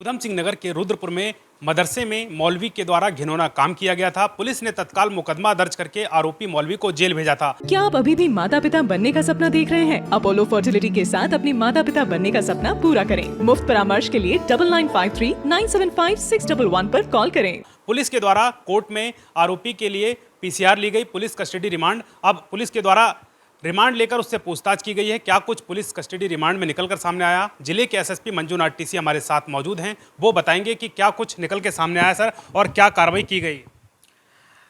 उधम सिंह नगर के रुद्रपुर में मदरसे में मौलवी के द्वारा घिनौना काम किया गया था। पुलिस ने तत्काल मुकदमा दर्ज करके आरोपी मौलवी को जेल भेजा था। क्या आप अभी भी माता पिता बनने का सपना देख रहे हैं? अपोलो फर्टिलिटी के साथ अपने माता पिता बनने का सपना पूरा करें। मुफ्त परामर्श के लिए 9953975611 पर कॉल करें। पुलिस के द्वारा कोर्ट में आरोपी के लिए पीसीआर ली गई, पुलिस कस्टडी रिमांड। अब पुलिस के द्वारा रिमांड लेकर उससे पूछताछ की गई है। क्या कुछ पुलिस कस्टडी रिमांड में निकलकर सामने आया? जिले के एसएसपी मंजूनाथ टीसी हमारे साथ मौजूद हैं, वो बताएंगे कि क्या कुछ निकल के सामने आया सर और क्या कार्रवाई की गई।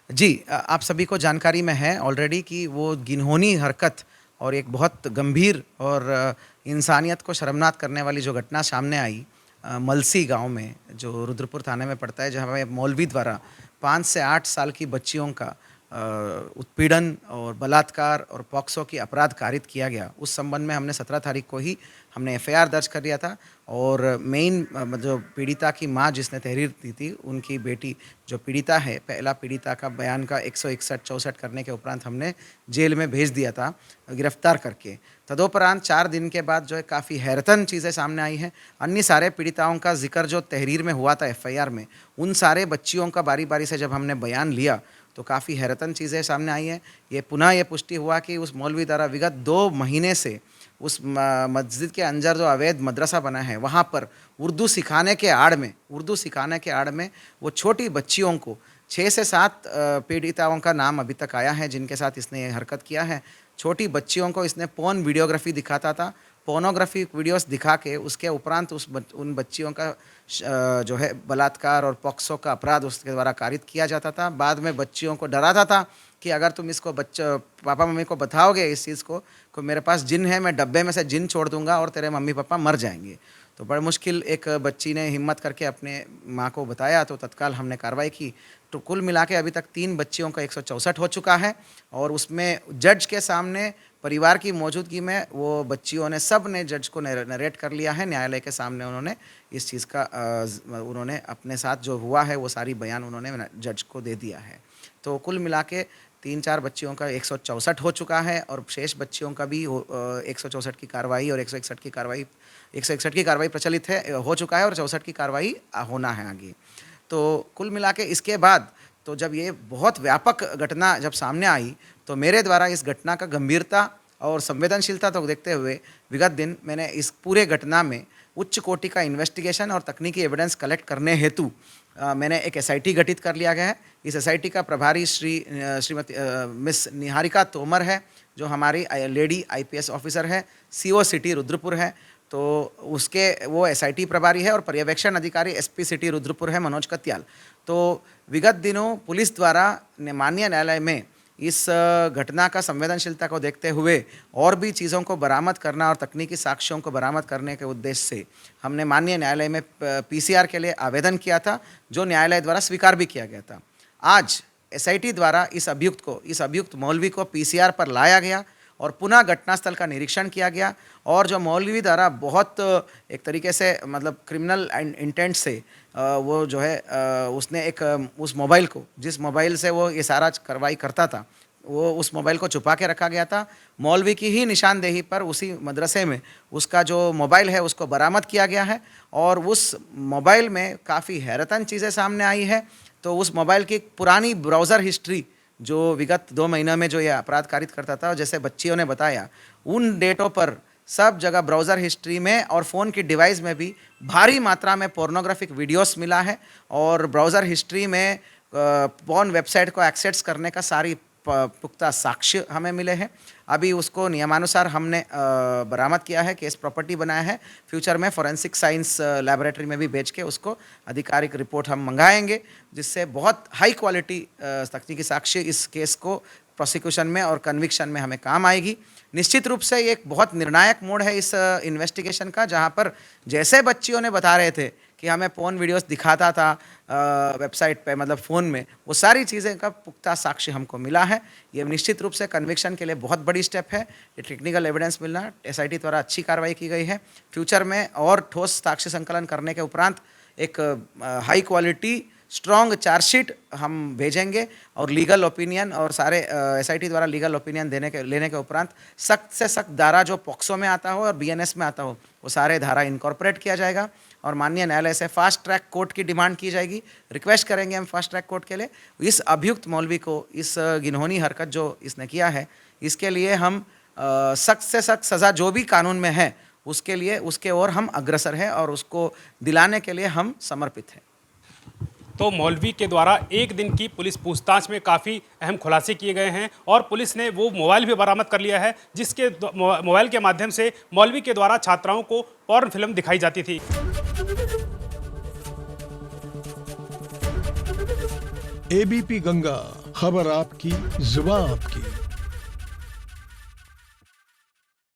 जी, आप सभी को जानकारी में है ऑलरेडी कि वो घिनौनी हरकत और एक बहुत गंभीर और इंसानियत को शर्मनाक करने वाली जो घटना सामने आई मलसी गांव में, जो रुद्रपुर थाने में पड़ता है, जहां पे मौलवी द्वारा 5 से 8 साल की बच्चियों का उत्पीड़न और बलात्कार और पॉक्सो की अपराध कारित किया गया। उस संबंध में हमने 17 तारीख को ही हमने एफआईआर दर्ज कर लिया था और मेन जो पीड़िता की मां जिसने तहरीर दी थी, उनकी बेटी जो पीड़िता है, पहला पीड़िता का बयान का 161-64 करने के उपरांत हमने जेल में भेज दिया था गिरफ्तार करके। तदोपरांत 4 दिन के बाद जो है काफ़ी हैरतन चीज़ें सामने आई हैं। अन्य सारे पीड़िताओं का जिक्र जो तहरीर में हुआ था एफआईआर में, उन सारे बच्चियों का बारी बारी से जब हमने बयान लिया तो काफ़ी हैरतन चीज़ें सामने आई हैं। ये पुनः ये पुष्टि हुआ कि उस मौलवी द्वारा विगत 2 महीने से उस मस्जिद के अंदर जो अवैध मदरसा बना है, वहाँ पर उर्दू सिखाने के आड़ में वो छोटी बच्चियों को 6 से 7 पीड़िताओं का नाम अभी तक आया है जिनके साथ इसने ये हरकत किया है। छोटी बच्चियों को इसने पोर्न वीडियोग्राफी दिखाता था, पोर्नोग्राफी वीडियोस दिखा के उसके उपरांत उन बच्चियों का जो है बलात्कार और पॉक्सो का अपराध उसके द्वारा कारित किया जाता था। बाद में बच्चियों को डराता था कि अगर तुम इसको पापा मम्मी को बताओगे इस चीज़ को मेरे पास जिन है, मैं डब्बे में से जिन छोड़ दूंगा और तेरे मम्मी पापा मर जाएंगे। तो बड़ा मुश्किल एक बच्ची ने हिम्मत करके अपने माँ को बताया, तो तत्काल हमने कार्रवाई की। तो कुल मिला के अभी तक 3 बच्चियों का 164 हो चुका है और उसमें जज के सामने परिवार की मौजूदगी में वो बच्चियों ने सब ने जज को नरेट कर लिया है। न्यायालय के सामने उन्होंने इस चीज़ का उन्होंने अपने साथ जो हुआ है वो सारी बयान उन्होंने जज को दे दिया है। तो कुल मिला के 3-4 बच्चियों का 164 हो चुका है और शेष बच्चियों का भी 164 की कार्रवाई और 161 की कार्रवाई प्रचलित है, हो चुका है और 64 की कार्रवाई होना है आगे। तो कुल मिला के इसके बाद तो जब ये बहुत व्यापक घटना जब सामने आई तो मेरे द्वारा इस घटना का गंभीरता और संवेदनशीलता तो देखते हुए विगत दिन मैंने इस पूरे घटना में उच्च कोटि का इन्वेस्टिगेशन और तकनीकी एविडेंस कलेक्ट करने हेतु मैंने एक एसआईटी गठित कर लिया गया है। इस एसआईटी का प्रभारी श्रीमती मिस निहारिका तोमर है, जो हमारी लेडी आईपीएस ऑफिसर है, सीओ सिटी रुद्रपुर है। तो उसके वो एसआईटी प्रभारी है और पर्यवेक्षण अधिकारी एसपी सिटी रुद्रपुर है मनोज कत्याल। तो विगत दिनों पुलिस द्वारा माननीय न्यायालय में इस घटना का संवेदनशीलता को देखते हुए और भी चीज़ों को बरामद करना और तकनीकी साक्ष्यों को बरामद करने के उद्देश्य से हमने माननीय न्यायालय में पीसीआर के लिए आवेदन किया था, जो न्यायालय द्वारा स्वीकार भी किया गया था। आज एसआईटी द्वारा इस अभियुक्त मौलवी को पीसीआर पर लाया गया और पुनः घटनास्थल का निरीक्षण किया गया और जो मौलवी द्वारा बहुत एक तरीके से मतलब क्रिमिनल इंटेंट से वो जो है उसने एक उस मोबाइल को, जिस मोबाइल से वो ये सारा कार्रवाई करता था, वो उस मोबाइल को छुपा के रखा गया था। मौलवी की ही निशानदेही पर उसी मदरसे में उसका जो मोबाइल है उसको बरामद किया गया है और उस मोबाइल में काफ़ी हैरतन चीज़ें सामने आई है। तो उस मोबाइल की पुरानी ब्राउज़र हिस्ट्री जो विगत 2 महीनों में जो ये अपराध कारित करता था, जैसे बच्चियों ने बताया, उन डेटों पर सब जगह ब्राउज़र हिस्ट्री में और फ़ोन की डिवाइस में भी भारी मात्रा में पोर्नोग्राफिक वीडियोस मिला है और ब्राउज़र हिस्ट्री में पॉर्न वेबसाइट को एक्सेस करने का सारी पुख्ता साक्ष्य हमें मिले हैं। अभी उसको नियमानुसार हमने बरामद किया है, केस प्रॉपर्टी बनाया है। फ्यूचर में फॉरेंसिक साइंस लैबोरेटरी में भी भेज के उसको आधिकारिक रिपोर्ट हम मंगाएंगे, जिससे बहुत हाई क्वालिटी तकनीकी साक्ष्य इस केस को प्रोसिक्यूशन में और कन्विक्शन में हमें काम आएगी। निश्चित रूप से ये एक बहुत निर्णायक मोड़ है इस इन्वेस्टिगेशन का, जहाँ पर जैसे बच्चियों ने बता रहे थे कि हमें पोर्न वीडियोस दिखाता था वेबसाइट पे, मतलब फ़ोन में, वो सारी चीज़ें का पुख्ता साक्ष्य हमको मिला है। ये निश्चित रूप से कन्विक्शन के लिए बहुत बड़ी स्टेप है। ये टेक्निकल एविडेंस मिलना, एसआईटी द्वारा अच्छी कार्रवाई की गई है। फ्यूचर में और ठोस साक्ष्य संकलन करने के उपरांत एक हाई क्वालिटी स्ट्रॉन्ग चार्जशीट हम भेजेंगे और लीगल ओपिनियन और सारे एसआईटी द्वारा लीगल ओपिनियन लेने के उपरांत सख्त से सख्त धारा जो पॉक्सो में आता हो और बीएनएस में आता हो, वो सारे धारा इनकॉर्पोरेट किया जाएगा और माननीय न्यायालय से फास्ट ट्रैक कोर्ट की डिमांड की जाएगी। रिक्वेस्ट करेंगे हम फास्ट ट्रैक कोर्ट के लिए। इस अभियुक्त मौलवी को इस घिनौनी हरकत जो इसने किया है, इसके लिए हम सख्त से सख्त सज़ा जो भी कानून में है उसके लिए उसके ओर हम अग्रसर हैं और उसको दिलाने के लिए हम समर्पित हैं। तो मौलवी के द्वारा एक दिन की पुलिस पूछताछ में काफ़ी अहम खुलासे किए गए हैं और पुलिस ने वो मोबाइल भी बरामद कर लिया है जिसके मोबाइल के माध्यम से मौलवी के द्वारा छात्राओं को पॉर्न फिल्म दिखाई जाती थी। एबीपी गंगा, खबर आपकी, जुबान आपकी।